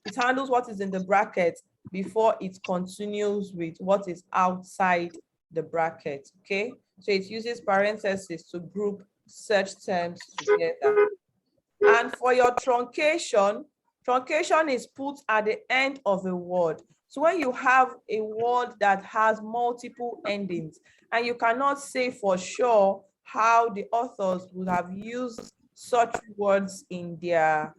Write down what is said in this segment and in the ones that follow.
It handles what is in the bracket before it continues with what is outside the bracket, okay? So it uses parentheses to group search terms together. And for your truncation, truncation is put at the end of a word. So when you have a word that has multiple endings and you cannot say for sure how the authors would have used such words in their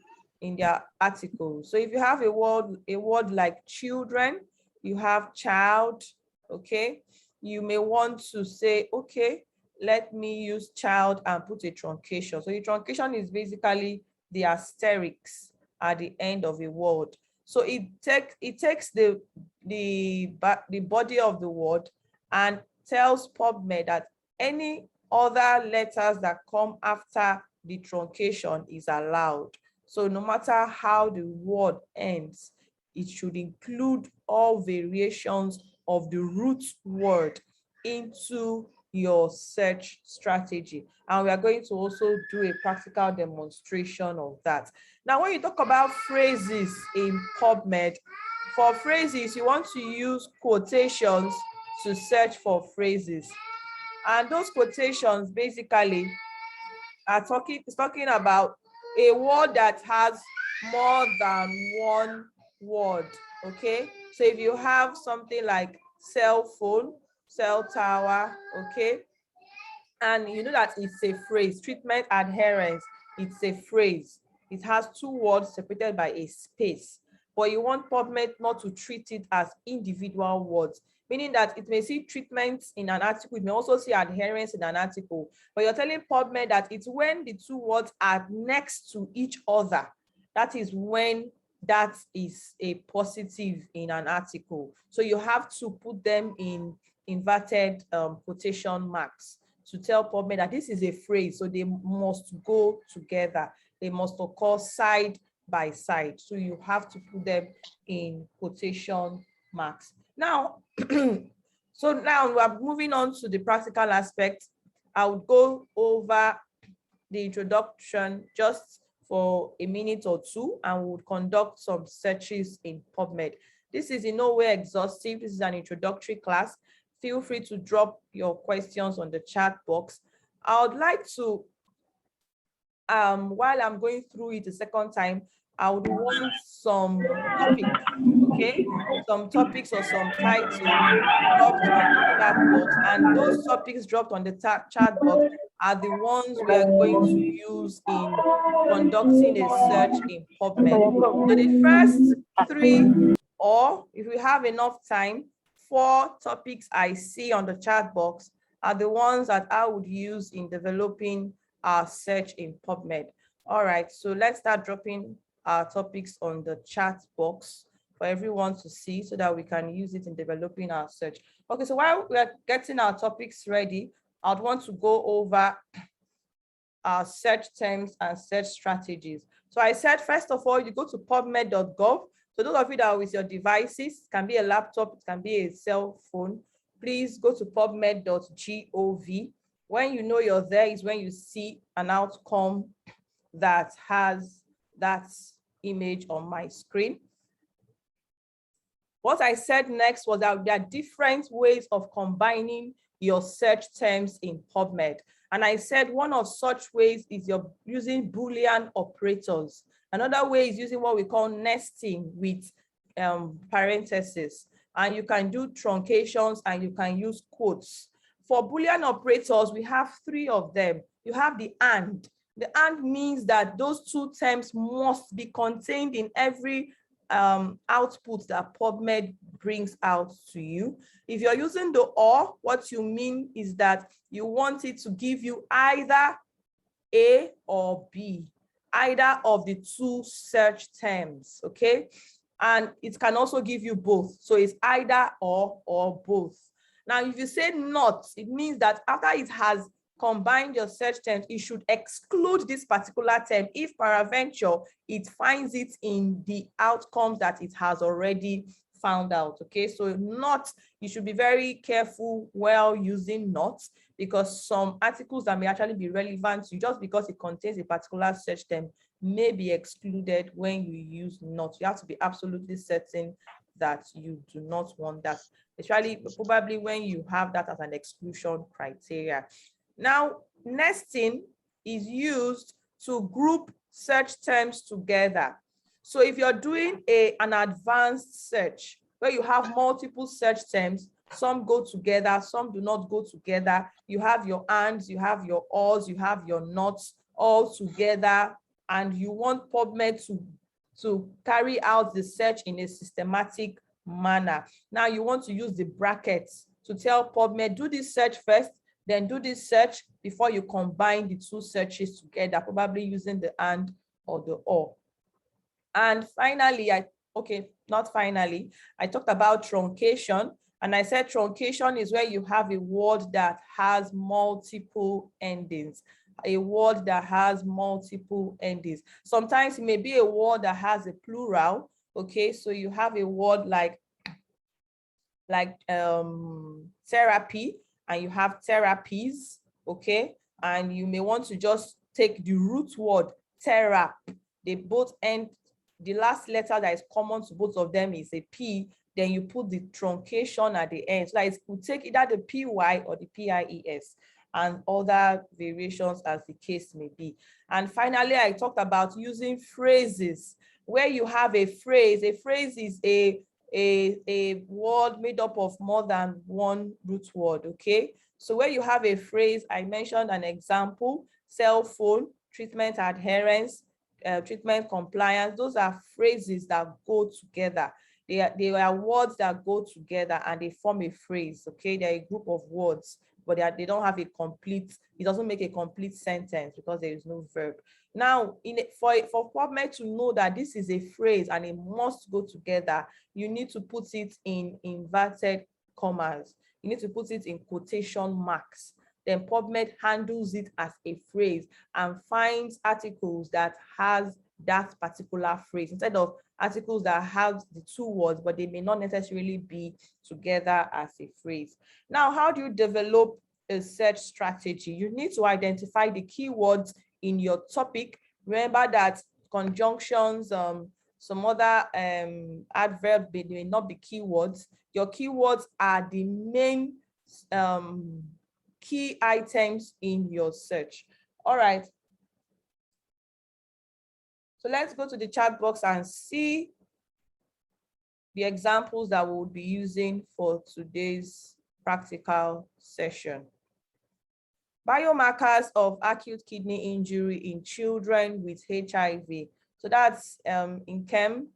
article. So if you have a word like children, you have child, okay? You may want to say, okay, let me use child and put a truncation. So the truncation is basically the asterisks at the end of a word. So it takes the body of the word and tells Pubmed that any other letters that come after the truncation is allowed. So no matter how the word ends, it should include all variations of the root word into your search strategy. And we are going to also do a practical demonstration of that. Now, when you talk about phrases in Pubmed, for phrases, you want to use quotations to search for phrases. And those quotations basically are talking about a word that has more than one word, okay? So if you have something like cell phone, cell tower, okay? And you know that it's a phrase, treatment adherence, it's a phrase. It has two words separated by a space, but you want Pubmed not to treat it as individual words, meaning that it may see treatments in an article, it may also see adherence in an article, but you're telling Pubmed that it's when the two words are next to each other, that is when that is a positive in an article. So you have to put them in inverted quotation marks to tell Pubmed that this is a phrase, so they must go together. They must occur side by side. So you have to put them in quotation marks. Now, so now we are moving on to the practical aspect. I would go over the introduction just for a minute or two, and we would conduct some searches in Pubmed. This is in no way exhaustive. This is an introductory class. Feel free to drop your questions on the chat box. I would like to, while I'm going through it a second time, I would want some topics, okay? Some topics or some titles dropped on the chat box, and those topics dropped on the chat box are the ones we are going to use in conducting a search in Pubmed. So the first three, or if we have enough time, 4 topics I see on the chat box are the ones that I would use in developing our search in Pubmed. All right, so let's start dropping our topics on the chat box for everyone to see so that we can use it in developing our search. Okay, so while we are getting our topics ready, I'd want to go over our search terms and search strategies. So I said, first of all, you go to pubmed.gov. So those of you that are with your devices, it can be a laptop, it can be a cell phone, please go to pubmed.gov. When you know you're there is when you see an outcome that has that image on my screen. What I said next was that there are different ways of combining your search terms in Pubmed. And I said one of such ways is you're using Boolean operators. Another way is using what we call nesting with parentheses. And you can do truncations and you can use quotes. For Boolean operators, we have 3 of them. You have the AND. The AND means that those 2 terms must be contained in every output that Pubmed brings out to you. If you're using the OR, what you mean is that you want it to give you either A or B, either of the 2 search terms, okay? And it can also give you both. So it's either or both. Now, if you say not, it means that after it has combined your search terms, it should exclude this particular term if peradventure it finds it in the outcomes that it has already found out. Okay, so not, you should be very careful while using not, because some articles that may actually be relevant to you, just because it contains a particular search term, may be excluded when you use not. You have to be absolutely certain that you do not want that, especially probably when you have that as an exclusion criteria. Now, nesting is used to group search terms together. So if you're doing an advanced search where you have multiple search terms, some go together, some do not go together. You have your ands, you have your ors, you have your nots all together, and you want Pubmed to carry out the search in a systematic manner. Now you want to use the brackets to tell Pubmed, do this search first, then do this search before you combine the two searches together, probably using the and or the or. And finally, I talked about truncation, and I said truncation is where you have a word that has multiple endings. A word that has multiple endings. Sometimes it may be a word that has a plural. Okay, so you have a word like therapy, and you have therapies. Okay, and you may want to just take the root word therap. They both end, the last letter that is common to both of them is a P, then you put the truncation at the end. So that it could take either the PY or the PIES, and other variations as the case may be. And finally, I talked about using phrases where you have a phrase. A phrase is a word made up of more than one root word, okay? So where you have a phrase, I mentioned an example: cell phone, treatment adherence, treatment compliance. Those are phrases that go together. They are words that go together and they form a phrase, okay? They're a group of words, but they don't have a complete, it doesn't make a complete sentence because there is no verb. Now, for Pubmed to know that this is a phrase and it must go together, you need to put it in inverted commas. You need to put it in quotation marks. Then Pubmed handles it as a phrase and finds articles that has that particular phrase instead of articles that have the two words, but they may not necessarily be together as a phrase. Now, how do you develop a search strategy? You need to identify the keywords in your topic. Remember that conjunctions, some other adverbs, they may not be keywords. Your keywords are the main key items in your search. All right. So let's go to the chat box and see the examples that we will be using for today's practical session. Biomarkers of acute kidney injury in children with HIV. So that's in Chem.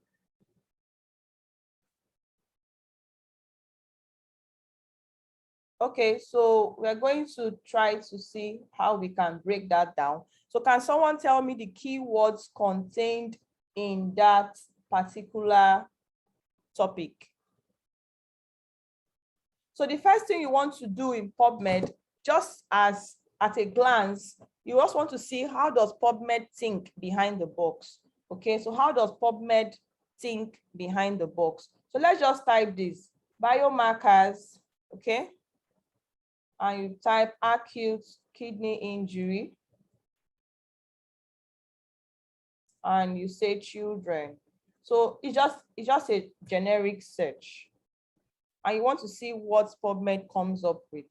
Okay, so we're going to try to see how we can break that down. So can someone tell me the keywords contained in that particular topic? So the first thing you want to do in Pubmed, just as at a glance, you also want to see, how does Pubmed think behind the box? Okay, so how does Pubmed think behind the box? So let's just type this, biomarkers, okay? And you type acute kidney injury, and you say children. So it's just a generic search, and you want to see what Pubmed comes up with.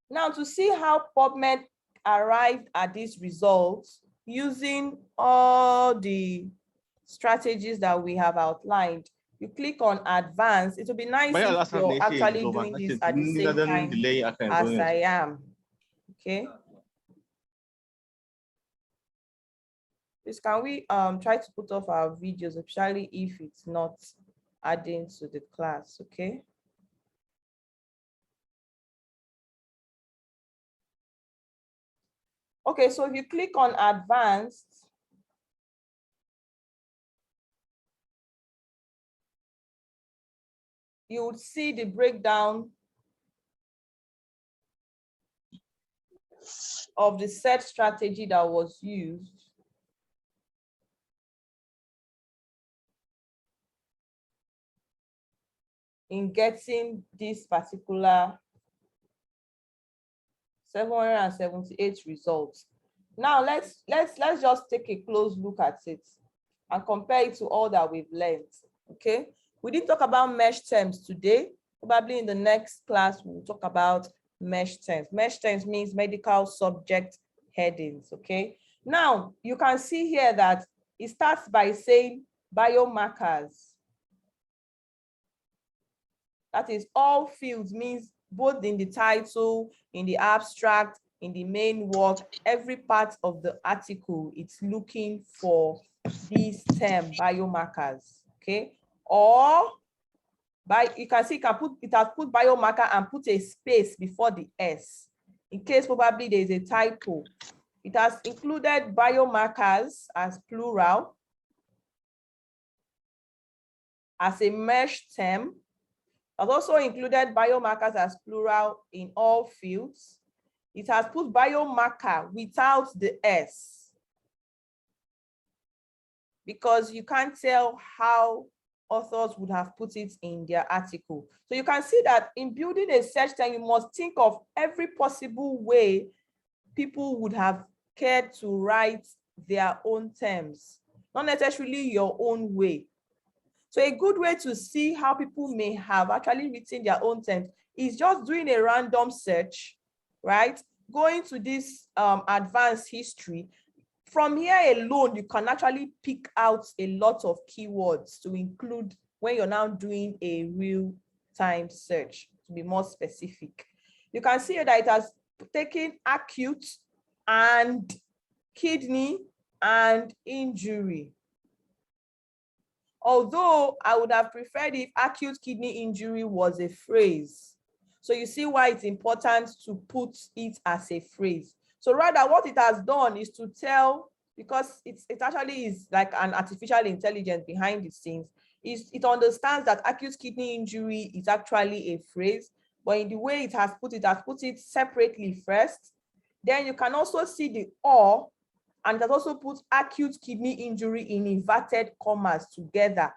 Now, to see how Pubmed arrived at these results using all the strategies that we have outlined, you click on advanced. It will be nice if you're actually doing this at the same time as I am. Okay. Please, can we try to put off our videos, especially if it's not adding to the class, okay? Okay, so if you click on advanced, you would see the breakdown of the search strategy that was used. in getting this particular 778 results. Now let's just take a close look at it and compare it to all that we've learned. Okay, we didn't talk about mesh terms today. Probably in the next class we'll talk about mesh terms. Mesh terms means medical subject headings. Okay, now you can see here that it starts by saying biomarkers. That is, all fields means both in the title, in the abstract, in the main work, every part of the article, it's looking for this term biomarkers. Okay, or you can see it has put biomarker and put a space before the S in case probably there is a typo. It has included biomarkers as plural as a mesh term. It has also included biomarkers as plural in all fields. It has put biomarker without the S because you can't tell how authors would have put it in their article. So you can see that in building a search term, you must think of every possible way people would have cared to write their own terms, not necessarily your own way. So a good way to see how people may have actually written their own terms is just doing a random search, right? Going to this advanced history. From here alone, you can actually pick out a lot of keywords to include when you're now doing a real-time search, to be more specific. You can see that it has taken acute and kidney and injury. Although I would have preferred if acute kidney injury was a phrase. So you see why it's important to put it as a phrase. So rather what it has done is to tell, because it actually is like an artificial intelligence behind the scenes, it understands that acute kidney injury is actually a phrase, but in the way it has put it separately first. Then you can also see the or, and it has also put acute kidney injury in inverted commas together.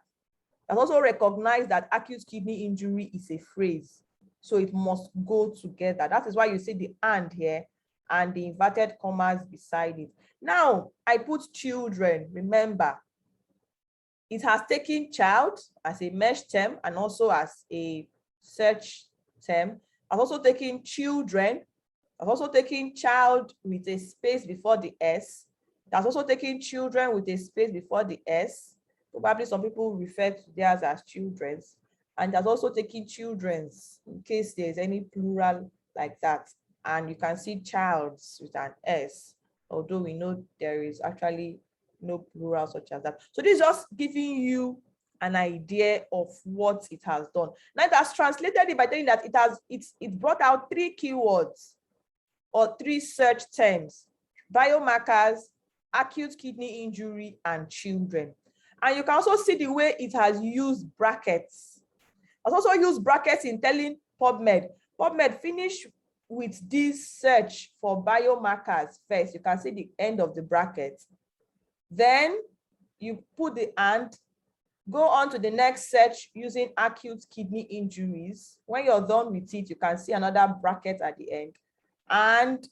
It has also recognized that acute kidney injury is a phrase, so it must go together. That is why you see the and here and the inverted commas beside it. Now, I put children. Remember, it has taken child as a mesh term and also as a search term. It has also taken children. It has also taken child with a space before the S. It has also taken children with a space before the S. Probably some people refer to theirs as children's. And it has also taken children's in case there's any plural like that. And you can see child's with an S, although we know there is actually no plural such as that. So this is just giving you an idea of what it has done. Now it has translated it by saying that it brought out 3 keywords or 3 search terms: biomarkers, acute kidney injury, and children. And you can also see the way it has used brackets. It has also used brackets in telling Pubmed. Pubmed finish with this search for biomarkers first. You can see the end of the bracket. Then you put the and, go on to the next search using acute kidney injuries. When you're done with it, you can see another bracket at the end. And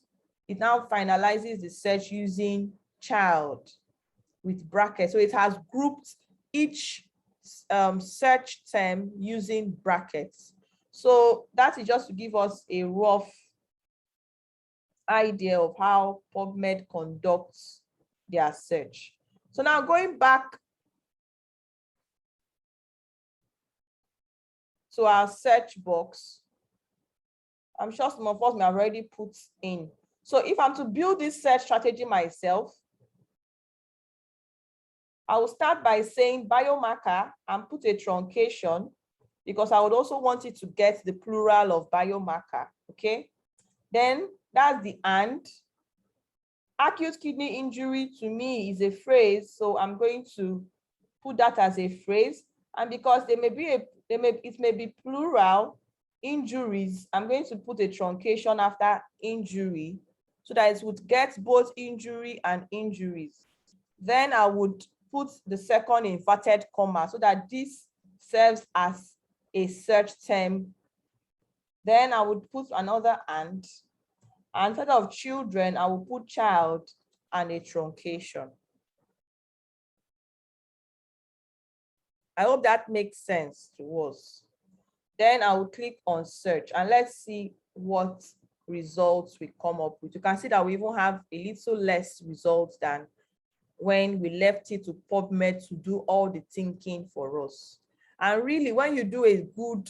it now finalizes the search using child with brackets. So it has grouped each search term using brackets. So that is just to give us a rough idea of how Pubmed conducts their search. So now going back to our search box, I'm sure some of us may have already put in. So if I'm to build this search strategy myself, I will start by saying biomarker and put a truncation, because I would also want it to get the plural of biomarker, okay? Then that's the and. Acute kidney injury to me is a phrase, so I'm going to put that as a phrase. And because it may be plural, injuries, I'm going to put a truncation after injury so that it would get both injury and injuries. Then I would put the second inverted comma so that this serves as a search term. Then I would put another and instead of children, I will put child and a truncation. I hope that makes sense to us. Then I will click on search and let's see what results we come up with. You can see that we even have a little less results than when we left it to Pubmed to do all the thinking for us. And really, when you do a good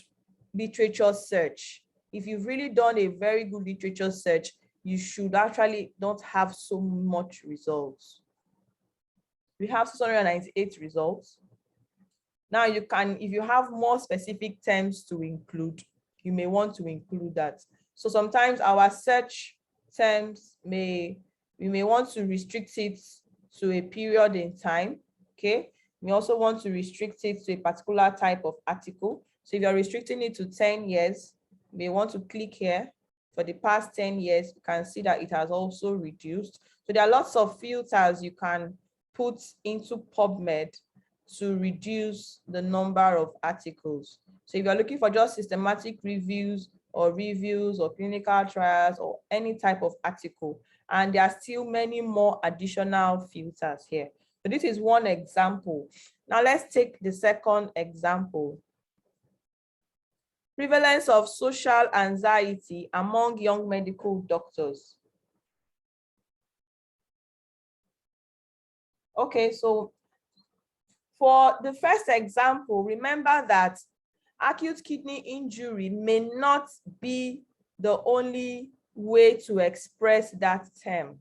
literature search, if you've really done a very good literature search, you should actually not have so much results. We have 698 results. Now you can, if you have more specific terms to include, you may want to include that. So sometimes our search terms we may want to restrict it to a period in time, okay? We also want to restrict it to a particular type of article. So if you're restricting it to 10 years, you may want to click here. For the past 10 years, you can see that it has also reduced. So there are lots of filters you can put into Pubmed to reduce the number of articles. So if you're looking for just systematic reviews or clinical trials or any type of article, and there are still many more additional filters here. So this is one example. Now let's take the second example. Prevalence of social anxiety among young medical doctors. Okay, so for the first example, remember that acute kidney injury may not be the only way to express that term.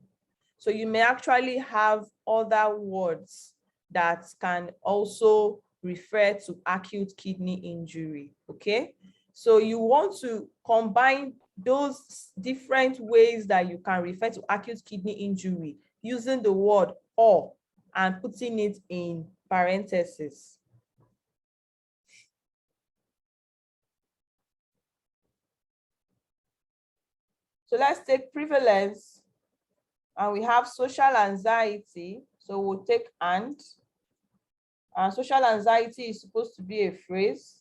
So you may actually have other words that can also refer to acute kidney injury, okay? So you want to combine those different ways that you can refer to acute kidney injury using the word or and putting it in parentheses. So let's take prevalence, and we have social anxiety. So we'll take and social anxiety is supposed to be a phrase.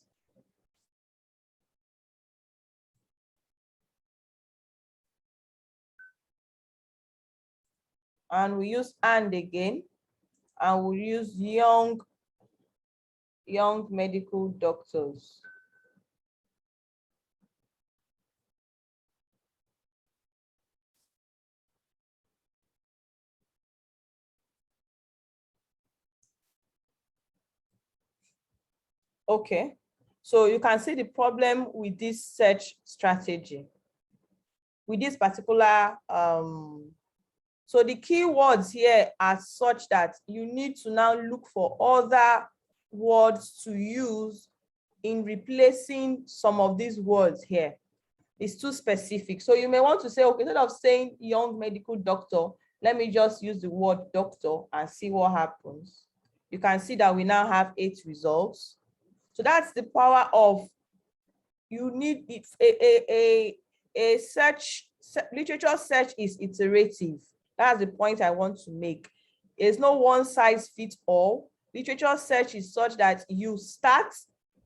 And we use and again, and we'll use young medical doctors. Okay, so you can see the problem with this search strategy. With this particular, so the keywords here are such that you need to now look for other words to use in replacing some of these words here. It's too specific. So you may want to say, okay, instead of saying young medical doctor, let me just use the word doctor and see what happens. You can see that we now have 8 results. So that's the power of, you need it, a search, literature search is iterative. That's the point I want to make. There's no one size fits all. Literature search is such that you start,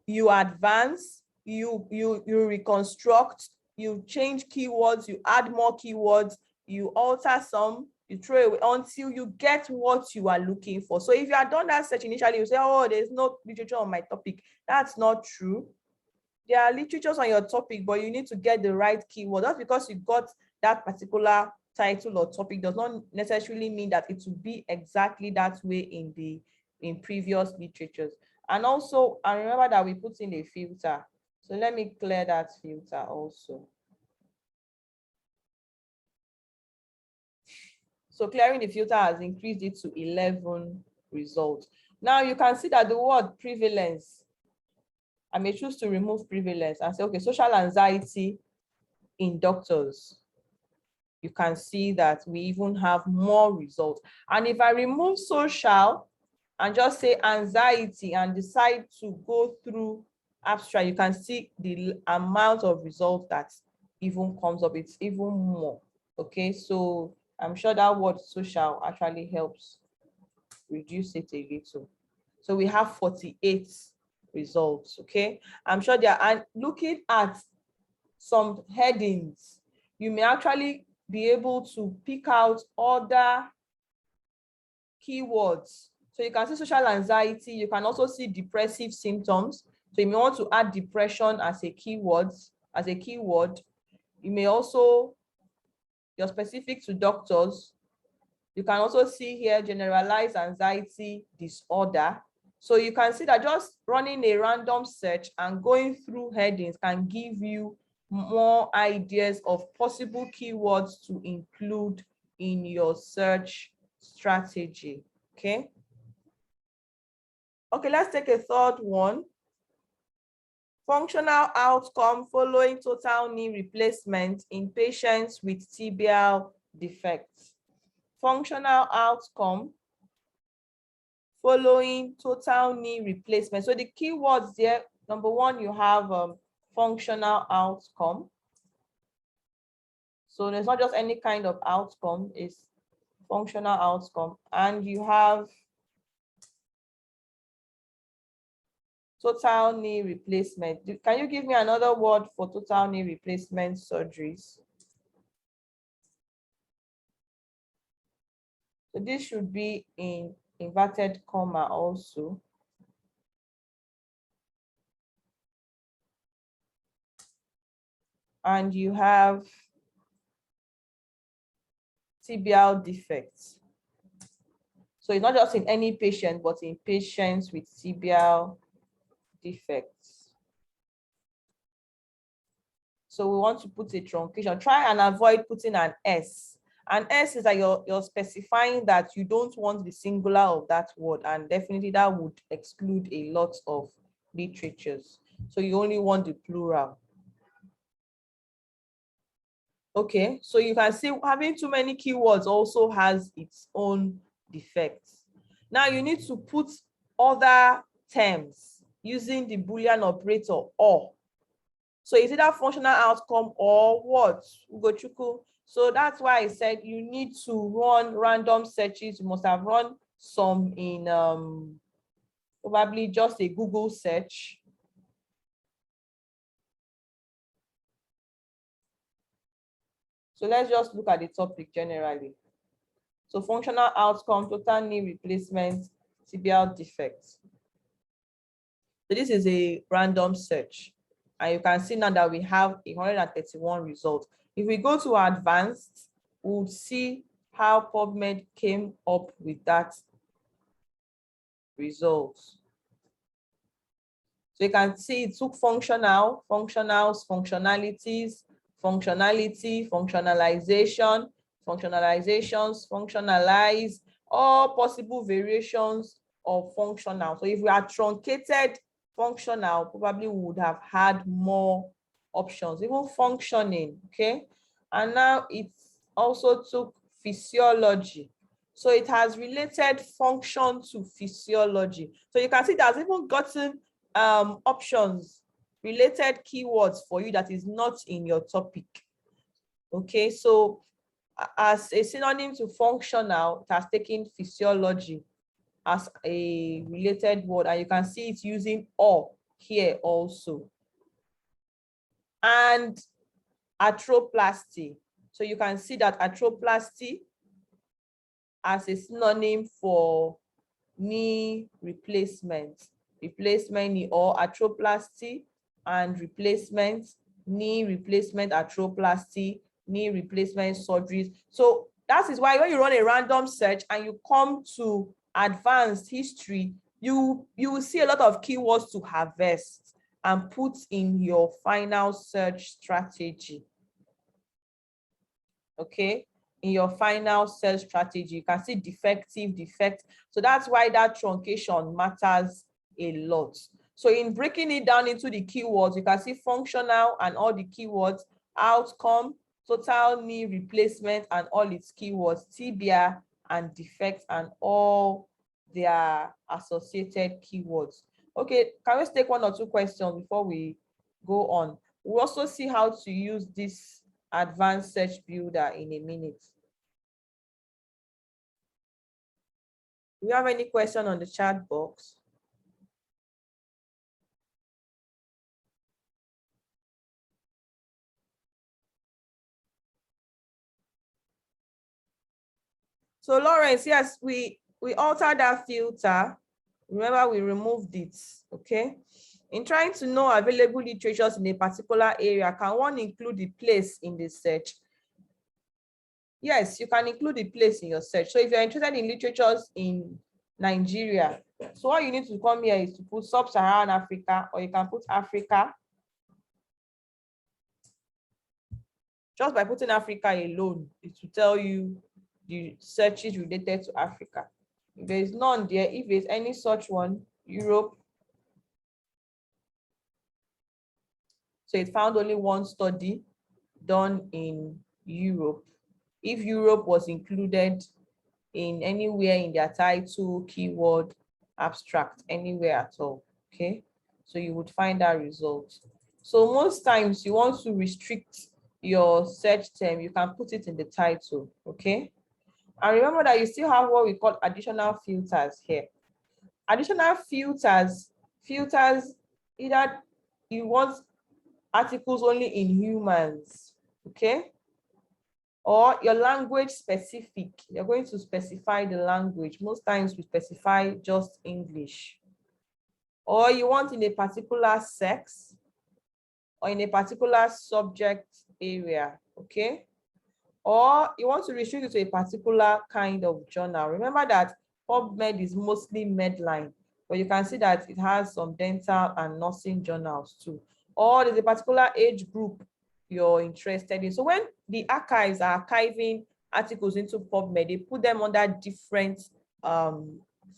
you advance, you reconstruct, you change keywords, you add more keywords, you alter some, you throw away until you get what you are looking for. So if you had done that search initially, you say, oh, there's no literature on my topic. That's not true. There are literatures on your topic, but you need to get the right keyword. That's because you got that particular title or topic does not necessarily mean that it will be exactly that way in previous literatures. And also, and remember that we put in a filter. So let me clear that filter also. So clearing the filter has increased it to 11 results. Now you can see that the word prevalence, I may choose to remove prevalence and say, okay, social anxiety in doctors. You can see that we even have more results. And if I remove social and just say anxiety and decide to go through abstract, you can see the amount of results that even comes up. It's even more. Okay, so I'm sure that word social actually helps reduce it a little. So we have 48 results. Okay, I'm sure they are. And looking at some headings, you may actually be able to pick out other keywords. So you can see social anxiety, you can also see depressive symptoms. So you may want to add depression as a keyword, You may also, you're specific to doctors. You can also see here generalized anxiety disorder. So you can see that just running a random search and going through headings can give you more ideas of possible keywords to include in your search strategy. Okay. Okay, let's take a third one. Functional outcome following total knee replacement in patients with tibial defects. Functional outcome following total knee replacement. So the keywords there, number one, you have functional outcome. So there's not just any kind of outcome, it's functional outcome. And you have total knee replacement. Can you give me another word for total knee replacement surgeries? So this should be in inverted comma also. And you have tibial defects. So it's not just in any patient, but in patients with tibial defects. So we want to put a truncation. Try and avoid putting an S. An S is that you're specifying that you don't want the singular of that word, and definitely that would exclude a lot of literatures. So you only want the plural. Okay, so you can see having too many keywords also has its own defects. Now you need to put other terms using the Boolean operator or. So is it a functional outcome or what, Ugochukwu? So that's why I said you need to run random searches. You must have run some in probably just a Google search. So let's just look at the topic generally. So functional outcome, total knee replacement, tibial defects. So this is a random search. And you can see now that we have 131 results. If we go to advanced, we'll see how Pubmed came up with that result. So you can see it took functional, functionals, functionalities, functionality, functionalization, functionalizations, functionalize, all possible variations of functional. So if we are truncated functional, probably we would have had more options, even functioning, okay? And now it also took physiology. So it has related function to physiology. So you can see that's even gotten options, related keywords for you that is not in your topic. Okay, so as a synonym to functional, it has taken physiology as a related word, and you can see it's using or here also. And arthroplasty. So you can see that arthroplasty as a synonym for knee replacement, knee, or arthroplasty and replacement, knee replacement, arthroplasty, knee replacement surgeries. So that is why when you run a random search and you come to advanced history, you will see a lot of keywords to harvest and put in your final search strategy. Okay, in your final search strategy, you can see defective, defect. So that's why that truncation matters a lot. So in breaking it down into the keywords, you can see functional and all the keywords, outcome, total knee replacement and all its keywords, tibia and defects and all their associated keywords. Okay, can we take one or two questions before we go on? We'll also see how to use this advanced search builder in a minute. Do you have any question on the chat box? So Lawrence, yes, we altered that filter. Remember, we removed it, okay? In trying to know available literatures in a particular area, can one include the place in the search? Yes, you can include the place in your search. So if you're interested in literatures in Nigeria, so what you need to come here is to put sub-Saharan Africa, or you can put Africa. Just by putting Africa alone, it will tell you the searches related to Africa. If there is none there, if there's any such one, Europe. So it found only one study done in Europe. If Europe was included in anywhere in their title, keyword, abstract, anywhere at all, okay? So you would find that result. So most times you want to restrict your search term, you can put it in the title, okay? And remember that you still have what we call additional filters here. Additional filters either you want articles only in humans, okay? Or your language specific, you're going to specify the language. Most times we specify just English. Or you want in a particular sex or in a particular subject area, okay? Or you want to restrict it to a particular kind of journal. Remember that Pubmed is mostly Medline, but you can see that it has some dental and nursing journals too. Or there's a particular age group you're interested in. So when the archives are archiving articles into Pubmed, they put them under different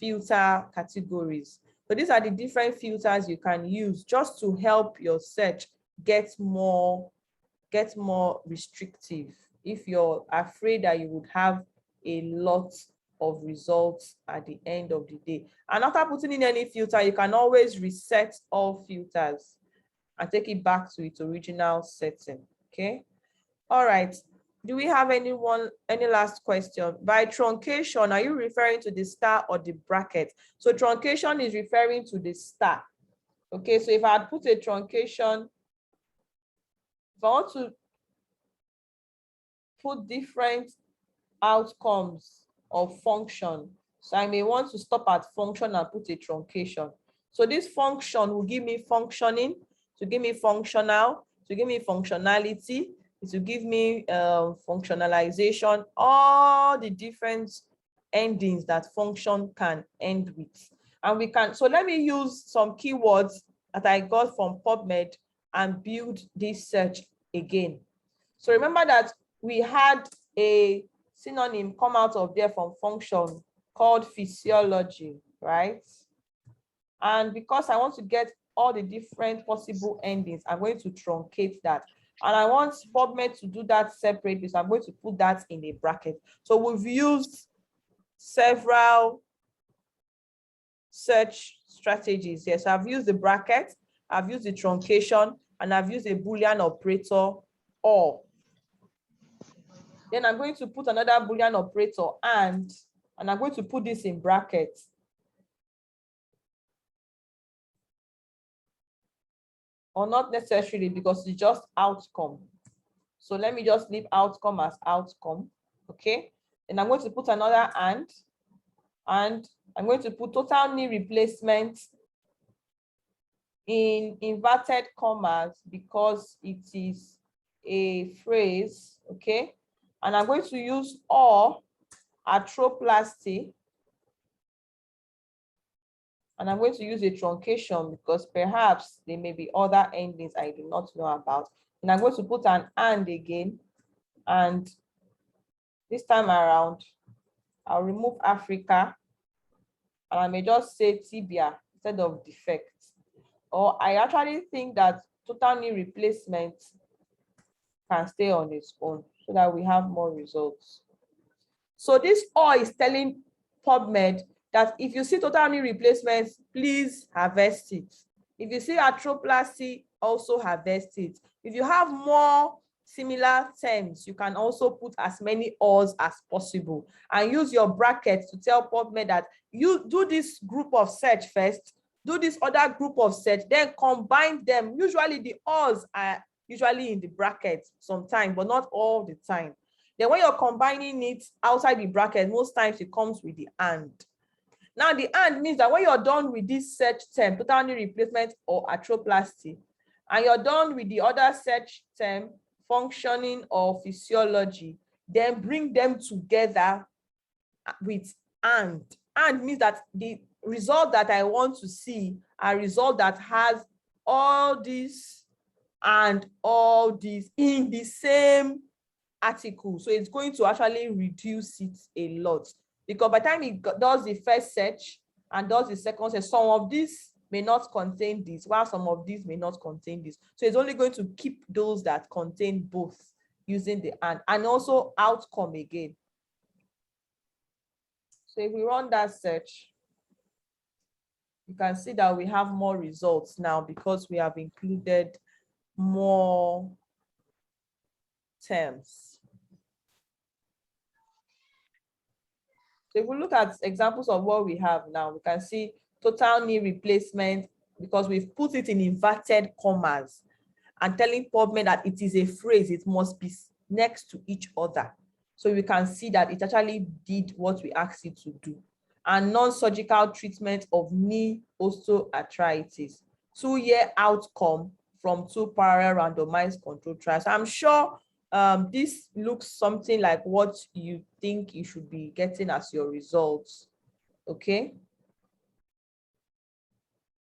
filter categories. So these are the different filters you can use just to help your search get more restrictive if you're afraid that you would have a lot of results at the end of the day. And after putting in any filter, you can always reset all filters and take it back to its original setting, okay? All right, do we have any last question? By truncation, are you referring to the star or the bracket? So truncation is referring to the star, okay? So if I had put a truncation, if I want to put different outcomes of function, so I may want to stop at function and put a truncation. So this function will give me functioning, to give me functional, to give me functionality, to give me functionalization, all the different endings that function can end with. And we can, so let me use some keywords that I got from Pubmed and build this search again. So remember that we had a synonym come out of there from function called physiology, right? And because I want to get all the different possible endings, I'm going to truncate that. And I want Pubmed to do that separately, so I'm going to put that in a bracket. So we've used several search strategies. Yes, I've used the bracket, I've used the truncation, and I've used a Boolean operator or. Then I'm going to put another Boolean operator and I'm going to put this in brackets. Or not necessarily, because it's just outcome. So let me just leave outcome as outcome, okay? Then I'm going to put another and I'm going to put total knee replacement in inverted commas because it is a phrase, okay? And I'm going to use or arthroplasty. And I'm going to use a truncation because perhaps there may be other endings I do not know about. And I'm going to put an and again. And this time around, I'll remove Africa. And I may just say tibia instead of defect. Or I actually think that total knee replacement can stay on its own so that we have more results. So this or is telling Pubmed that if you see total knee replacements, please harvest it. If you see arthroplasty, also harvest it. If you have more similar terms, you can also put as many ors as possible and use your brackets to tell Pubmed that you do this group of search first, do this other group of search, then combine them. Usually the ors are usually in the brackets sometimes, but not all the time. Then when you're combining it outside the bracket, most times it comes with the and. Now the and means that when you're done with this search term, total knee replacement or arthroplasty, and you're done with the other search term, functioning or physiology, then bring them together with and. And means that the result that I want to see, a result that has all this and all this in the same article. So it's going to actually reduce it a lot, because by the time it does the first search and does the second search, some of these may not contain this, while some of these may not contain this. So it's only going to keep those that contain both using the and also outcome again. So if we run that search, you can see that we have more results now because we have included more terms. So if we look at examples of what we have now, we can see total knee replacement, because we've put it in inverted commas and telling Pubmed that it is a phrase, it must be next to each other. So we can see that it actually did what we asked it to do. And non-surgical treatment of knee osteoarthritis, 2-year outcome from 2 parallel randomized control trials. I'm sure this looks something like what you think you should be getting as your results. Okay.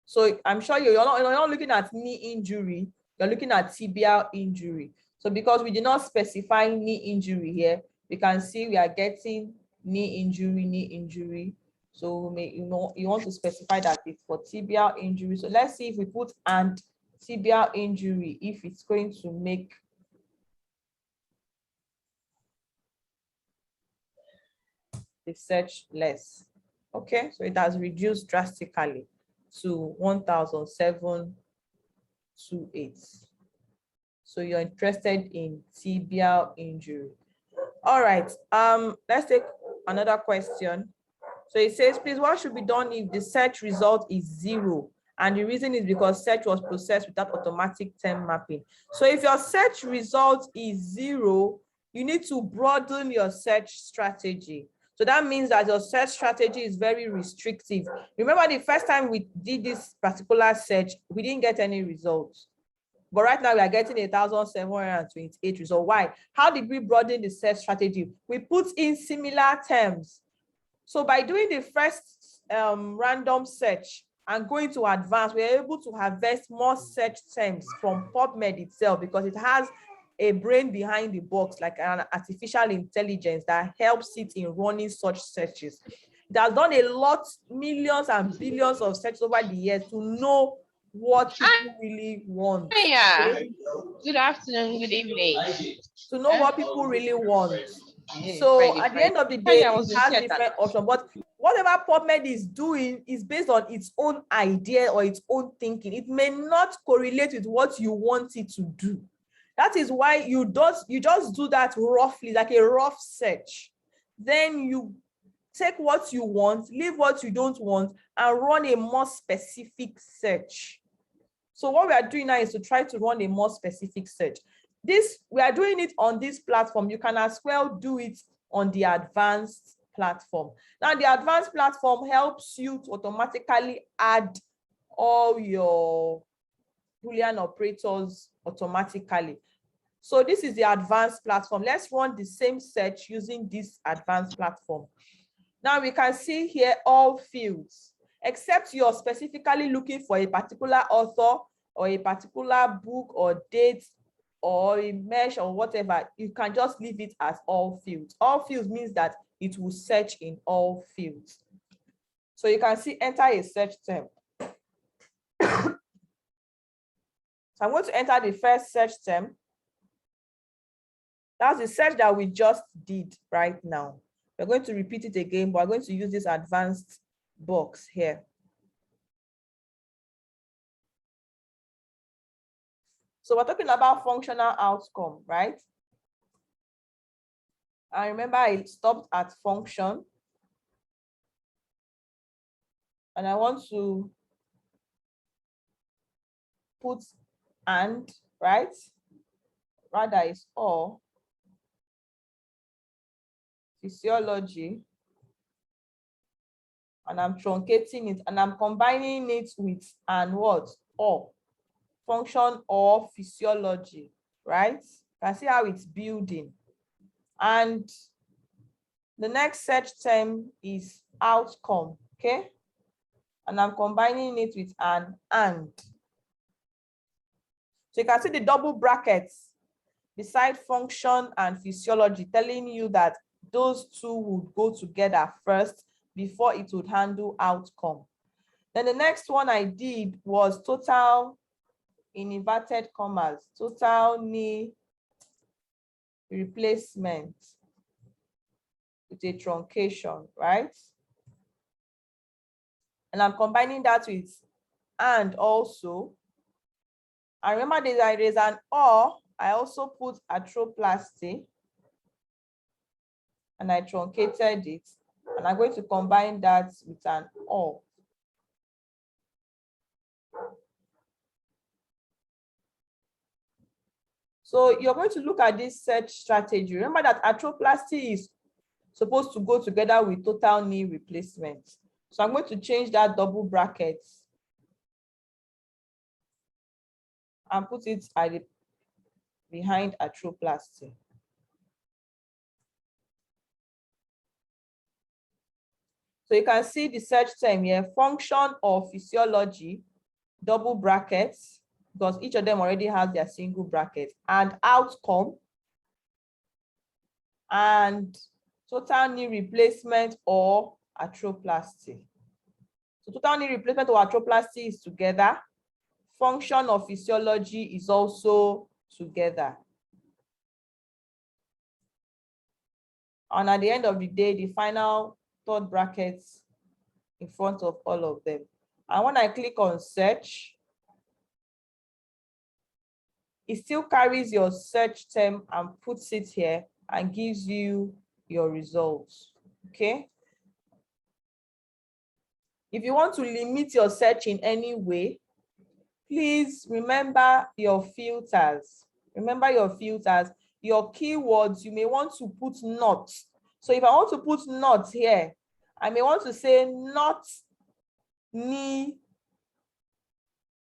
So I'm sure you're not looking at knee injury, you're looking at tibial injury. So because we did not specify knee injury here, we can see we are getting knee injury. So you want to specify that it's for tibial injury. So let's see if we put and tibial injury, if it's going to make the search less. Okay, so it has reduced drastically to 1,728. So you're interested in tibial injury. All right, let's take another question. So it says, please, what should be done if the search result is 0? And the reason is because search was processed without automatic term mapping. So if your search result is 0, you need to broaden your search strategy. So that means that your search strategy is very restrictive. Remember the first time we did this particular search, we didn't get any results. But right now we are getting 1,728 results. Why? How did we broaden the search strategy? We put in similar terms. So by doing the first random search and going to advanced, we are able to harvest more search terms from Pubmed itself, because it has a brain behind the box, like an artificial intelligence that helps it in running such searches. It has done a lot, millions and billions of searches over the years to know what people really want. Yeah. Good afternoon, good evening. To know what people really want. So at the end of the day, it has different options. But whatever Pubmed is doing is based on its own idea or its own thinking. It may not correlate with what you want it to do. That is why you just do that roughly, like a rough search. Then you take what you want, leave what you don't want, and run a more specific search. So what we are doing now is to try to run a more specific search. We are doing it on this platform. You can as well do it on the advanced platform. Now, the advanced platform helps you to automatically add all your Boolean operators automatically. So this is the advanced platform. Let's run the same search using this advanced platform. Now we can see here all fields, except you're specifically looking for a particular author or a particular book or date or a mesh or whatever. You can just leave it as all fields. All fields means that it will search in all fields. So you can see enter a search term. So I'm going to enter the first search term. That's the search that we just did right now. We're going to repeat it again, but we're going to use this advanced box here. So we're talking about functional outcome, right? I remember I stopped at function. And I want to put and, right? Rather it's or. physiology, and I'm truncating it, and I'm combining it with an what? Or function or physiology, right? You can see how it's building. And the next search term is outcome, okay? And I'm combining it with an and. So you can see the double brackets beside function and physiology, telling you that those two would go together first before it would handle outcome. Then the next one I did was total, in inverted commas, total knee replacement with a truncation, right? And I'm combining that with and also. And remember there is an or, I also put arthroplasty and I truncated it. And I'm going to combine that with an or. So you're going to look at this search strategy. Remember that arthroplasty is supposed to go together with total knee replacement. So I'm going to change that double bracket and put it at the, behind arthroplasty. So you can see the search term here, function or physiology, double brackets, because each of them already has their single bracket, and outcome, and total knee replacement or arthroplasty. So total knee replacement or arthroplasty is together. Function of physiology is also together. And at the end of the day, the final third bracket in front of all of them. And when I click on search, it still carries your search term and puts it here and gives you your results, okay? If you want to limit your search in any way, please remember your filters. Remember your filters, your keywords, you may want to put not. So if I want to put not here, I may want to say not knee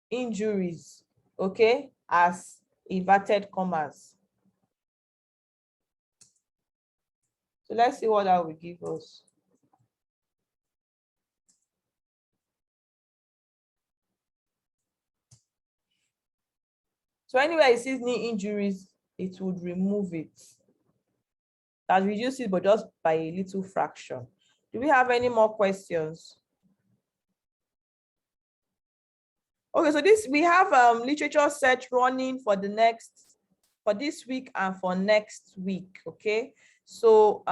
injuries, okay, as inverted commas. So let's see what that will give us. So anywhere it says knee injuries, it would remove it. That reduces it, but just by a little fraction. Do we have any more questions? Okay, so this we have literature search running for this week and for next week. Okay, so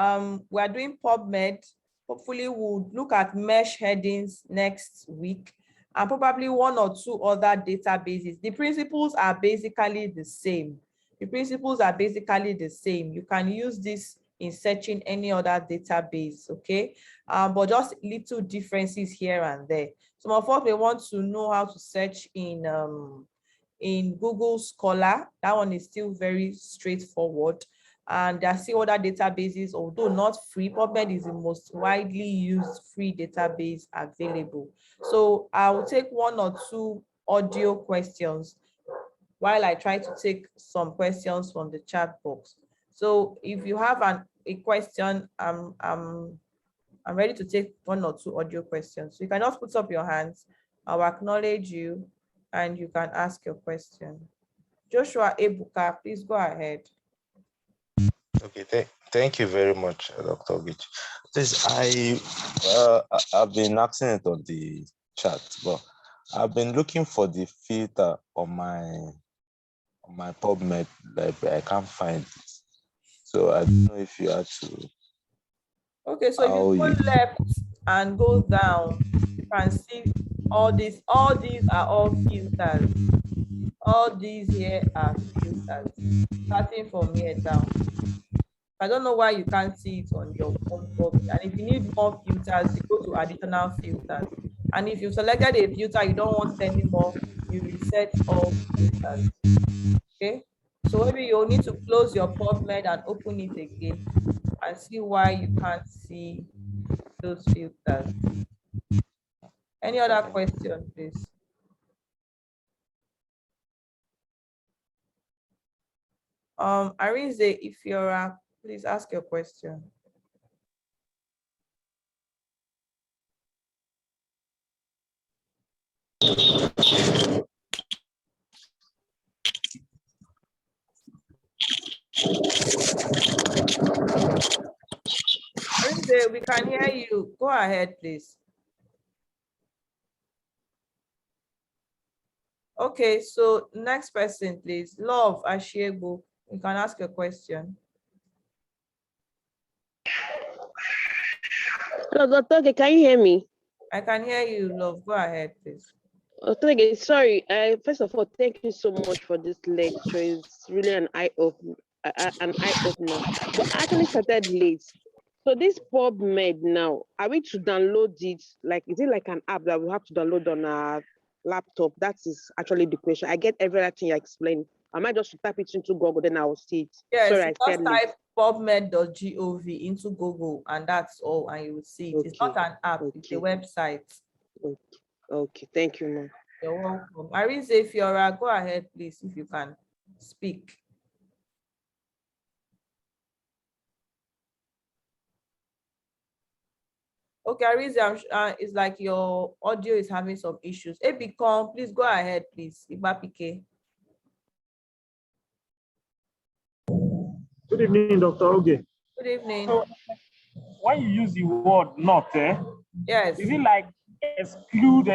we are doing Pubmed. Hopefully we'll look at mesh headings next week, and probably one or two other databases. The principles are basically the same. The principles are basically the same. You can use this in searching any other database, okay? But just little differences here and there. Some of us may want to know how to search in Google Scholar. That one is still very straightforward. And there are still other databases, although not free. Pubmed is the most widely used free database available. So I will take one or two audio questions while I try to take some questions from the chat box. So if you have a question, I'm ready to take one or two audio questions. So you can just put up your hands. I'll acknowledge you and you can ask your question. Joshua Ebuka, please go ahead. Okay, thank you very much, Dr. Gich. This I've been asking it on the chat, but I've been looking for the filter on my Pubmed library. I can't find it, so I don't know if you had to. Okay, so if you go left and go down, you can see all these are all filters. All these here are filters, starting from here down. I don't know why you can't see it on your phone Pubmed. And if you need more filters, you go to additional filters. And if you've selected a filter, you don't want it anymore, you reset all filters. Okay, so maybe you'll need to close your Pubmed and open it again and see why you can't see those filters. Any other question, please? Arinze, if you're please ask your question. Arinze, we can hear you. Go ahead, please. Okay, so next person, please. Love Ashiego, you can ask your question. Hello, Dr. Okay, can you hear me? I can hear you, Love. Go ahead, please. Okay, sorry. First of all, thank you so much for this lecture. It's really an eye-opener. But I actually started late. So this Pubmed now, are we to download it? Like, is it like an app that we have to download on our laptop? That is actually the question. I get everything you explained. I might just type it into Google, then I will see it. Yes, sorry, I just started late. type pubmed.gov into Google, and that's all, and you will see it. Okay. It's not an app, it's a Okay. website. Okay, thank you, ma'am. You're welcome. Arinze, if you're go ahead, please, if you can speak. Okay, Arinze, it's like your audio is having some issues. Ebicom, please go ahead, please. Ibapike. Good evening, Dr. Oge. Good evening. So, when you use the word not, Yes. is it like exclude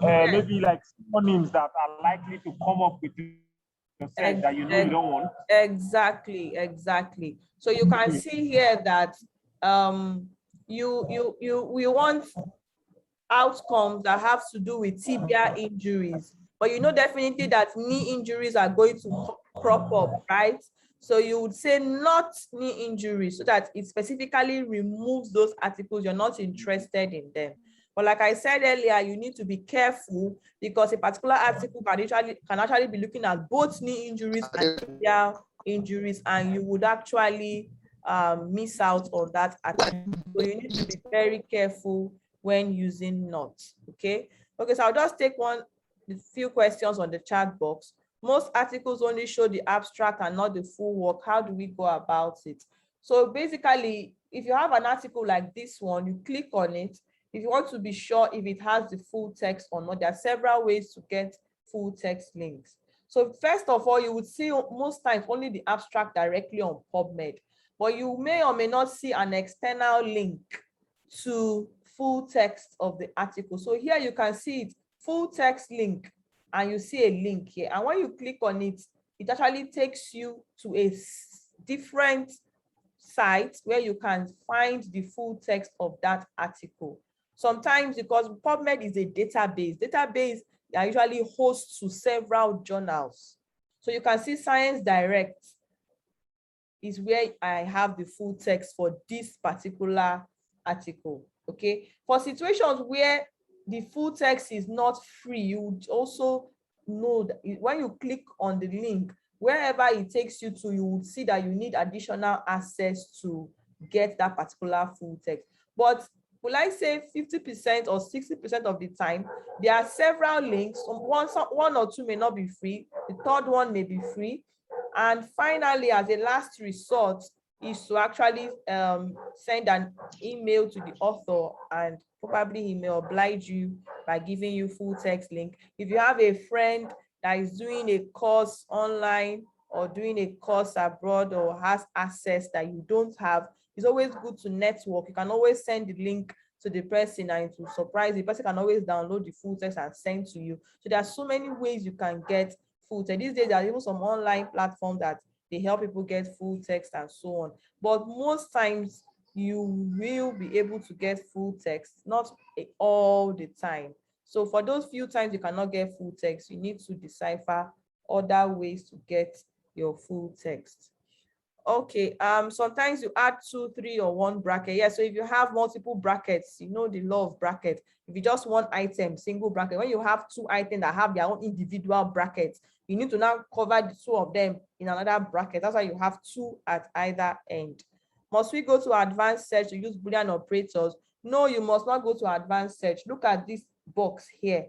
maybe like synonyms that are likely to come up with yourself that you know you don't want? Exactly. So you can see here that we want outcomes that have to do with tibia injuries, but you know definitely that knee injuries are going to crop up, right? So you would say not knee injuries so that it specifically removes those articles you're not interested in them. But like I said earlier, you need to be careful because a particular article can actually be looking at both knee injuries and tibia injuries, and you would actually miss out on that article. So you need to be very careful when using not. Okay, so I'll just take a few questions on the chat box. Most articles only show the abstract and not the full work. How do we go about it? So basically, if you have an article like this one, you click on it. If you want to be sure if it has the full text or not, there are several ways to get full text links. So first of all, you would see most times only the abstract directly on Pubmed, but you may or may not see an external link to full text of the article. So here you can see it, full text link, and you see a link here. And when you click on it, it actually takes you to a different site where you can find the full text of that article. Sometimes, because Pubmed is a database that usually hosts to several journals. So you can see Science Direct is where I have the full text for this particular article. Okay, for situations where the full text is not free, you would also know that when you click on the link, wherever it takes you to, you would see that you need additional access to get that particular full text. But will I say 50% or 60% of the time, there are several links. One or two may not be free. The third one may be free. And finally, as a last resort, is to actually send an email to the author, and probably he may oblige you by giving you full text link. If you have a friend that is doing a course online or doing a course abroad or has access that you don't have, it's always good to network. You can always send the link to the person, and to surprise the person can always download the full text and send to you. So there are so many ways you can get full text. These days, there are even some online platforms that they help people get full text and so on. But most times you will be able to get full text, not all the time. So for those few times you cannot get full text, you need to decipher other ways to get your full text. Okay, sometimes you add 2, 3, or 1 bracket. Yeah, so if you have multiple brackets, you know the law of bracket. If you just one item, single bracket, when you have 2 items that have their own individual brackets, you need to now cover the 2 of them in another bracket. That's why you have 2 at either end. Must we go to advanced search to use Boolean operators? No, you must not go to advanced search. Look at this box here.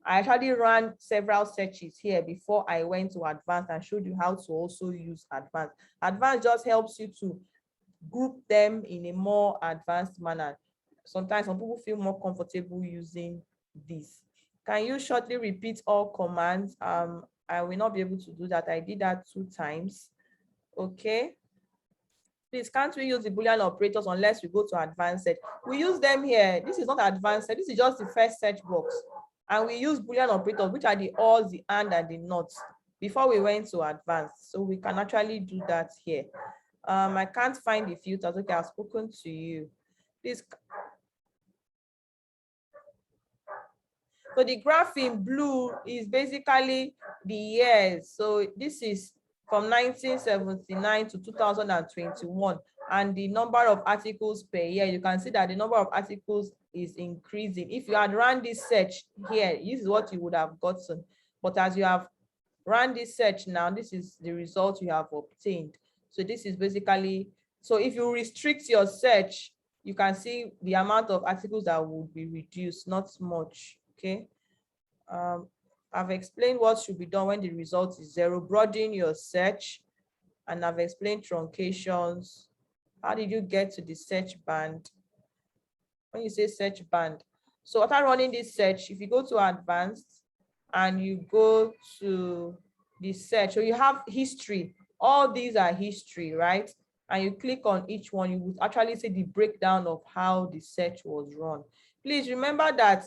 I actually ran several searches here before I went to advanced and showed you how to also use advanced. Advanced just helps you to group them in a more advanced manner. Sometimes some people feel more comfortable using this. Can you shortly repeat all commands? I will not be able to do that. I did that 2 times. Okay. Please, can't we use the Boolean operators unless we go to advanced search? We use them here. This is not advanced search. This is just the first search box. And we use Boolean operators, which are the or, the and the not, before we went to advanced. So we can actually do that here. I can't find the filters. Okay, I've spoken to you. Please. So the graph in blue is basically the years. So this is from 1979 to 2021, and the number of articles per year. You can see that the number of articles is increasing. If you had run this search here, this is what you would have gotten. But as you have run this search now, this is the result you have obtained. So this is basically, so if you restrict your search, you can see the amount of articles that would be reduced, not much. Okay. I've explained what should be done when the result is 0. Broaden your search, and I've explained truncations. How did you get to the search band? When you say search band, so after running this search, if you go to advanced and you go to the search, so you have history. All these are history, right? And you click on each one, you would actually see the breakdown of how the search was run. Please remember that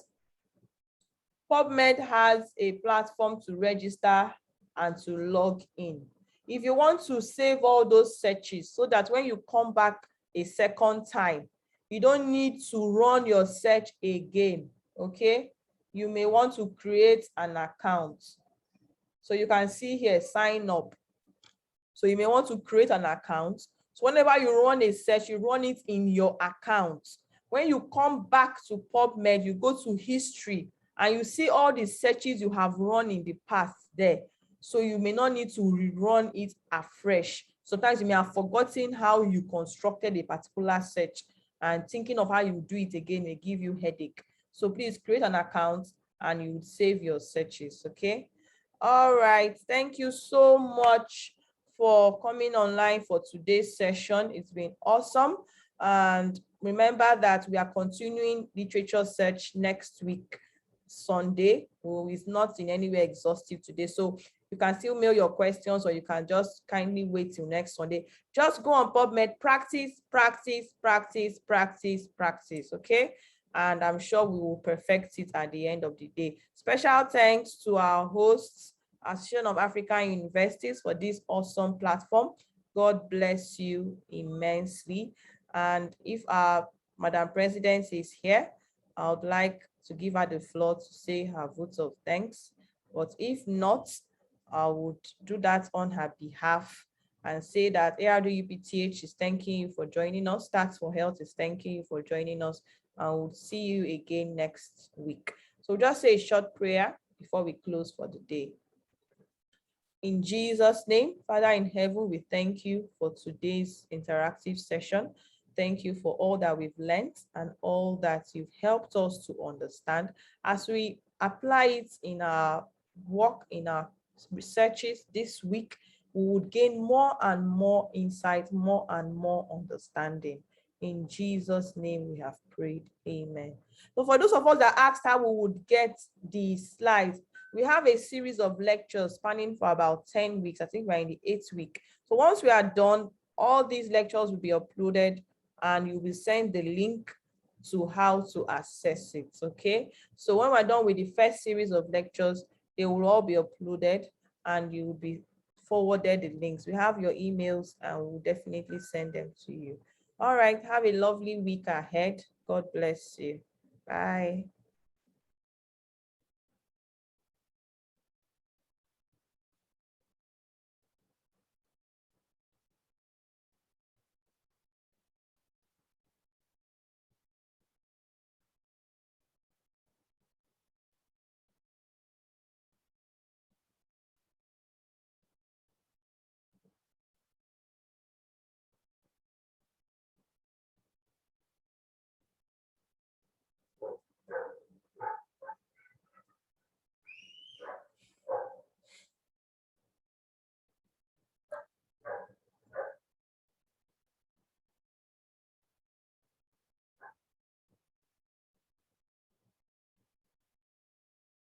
Pubmed has a platform to register and to log in. If you want to save all those searches so that when you come back a second time, you don't need to run your search again, okay? You may want to create an account. So you can see here, sign up. So you may want to create an account. So whenever you run a search, you run it in your account. When you come back to Pubmed, you go to history, and you see all the searches you have run in the past there. So you may not need to rerun it afresh. Sometimes you may have forgotten how you constructed a particular search, and thinking of how you do it again may give you headache. So please create an account and you save your searches, okay? All right, thank you so much for coming online for today's session. It's been awesome. And remember that we are continuing literature search next week, Sunday. Well, it's not in any way exhaustive today, so you can still mail your questions, or you can just kindly wait till next Sunday. Just go on Pubmed, practice, practice, practice, practice, practice, okay? And I'm sure we will perfect it at the end of the day. Special thanks to our hosts, Association of African Universities, for this awesome platform. God bless you immensely. And if our Madam President is here, I would like to give her the floor to say her vote of thanks. But if not, I would do that on her behalf and say that ARDUPTH is thanking you for joining us. Stats for Health is thanking you for joining us. And we'll see you again next week. So just say a short prayer before we close for the day. In Jesus' name, Father in heaven, we thank you for today's interactive session. Thank you for all that we've learned and all that you've helped us to understand. As we apply it in our work, in our researches this week, we would gain more and more insight, more and more understanding. In Jesus' name we have prayed, amen. So for those of us that asked how we would get the slides, we have a series of lectures spanning for about 10 weeks. I think we're in the 8th week. So once we are done, all these lectures will be uploaded and you will send the link to how to access it, okay? So when we're done with the first series of lectures, they will all be uploaded and you will be forwarded the links. We have your emails and we'll definitely send them to you. All right, have a lovely week ahead. God bless you. Bye.